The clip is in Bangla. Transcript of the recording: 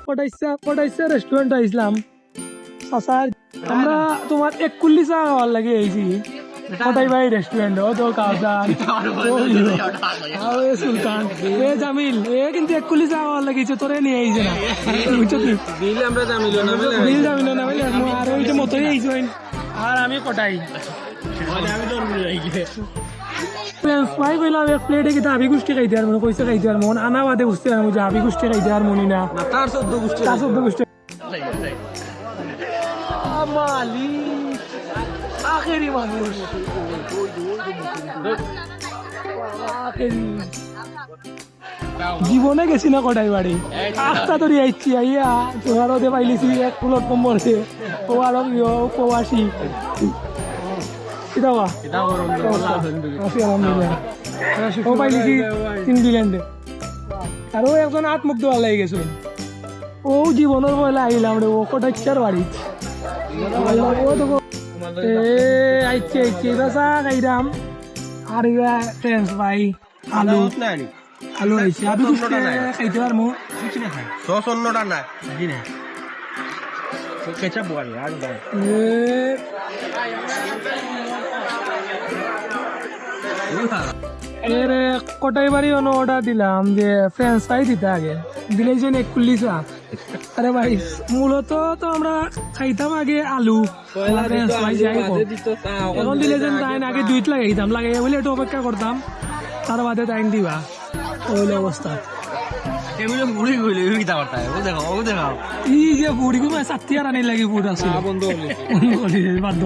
পটাইসা রেস্টুরেন্ট আইসলাম সাসার আমরা তোমার এক কুল্লি চা খাওয়ার লাগে আইছি পটাই ভাই রেস্টুরেন্ট ও তো কাউসান সুলতান এ জামিল এ কিন্তু এক কুল্লি চা খাওয়ার লাগিয়েছে তোরে নিয়ে আইছে না বুঝছো কি বিল জামিল না বলে আর ওই যে মতই আইছো আর আমি পটাই ভাই বললাম এক প্লেটে কিন্তু হাবি গুষ্টি খাইতে আর মনে কইছে খাইতে আর মন আনা বাদে বুঝতে আর মুঝে হাবি গুষ্টি খাইতে আর মনি না তার 14 গুষ্টি মালি আখেরি মানুষ জীবনে গেছি না কটাই বাড়ি আস্তা ধরে আইছি আইয়া জোগাড়তে পাইলিছি এক ফুলত কম্বলছে ও আরো প্রবাসী ও পাইলিছি ইংল্যান্ডে আর ও একজন আত্মুখ দেওয়া লাগে গেছে ও জীবনের বলে আইলাম রে ও কটাইছার বাড়ি আইছে আইছে চা খাইলাম আর ফ্রেন্ডস ভাই আলু আলু আইছে আলু খাইতে পারবো সস অন্যটা না জি না কেচাপ বল আর দাও এর কটাই বাড়ি অর্ডার দিলাম যে ফ্রেঞ্চ ফ্রাই দিতে আগে দিলে যেন এক কুল্লি চা আরে ভাই মূলত তো আমরা খাইতাম আগে আলু এখন দিলে যেন তাই আগে দুইটা লাগাইতাম লাগাই বলে একটু অপেক্ষা করতাম তার বাদে টাইম দিবা ওই অবস্থা বুড়ি গইলে দেখো ই যে বুড়ি গুলো চারটি আর আনি লাগি বুড় আছে বন্ধ বাদ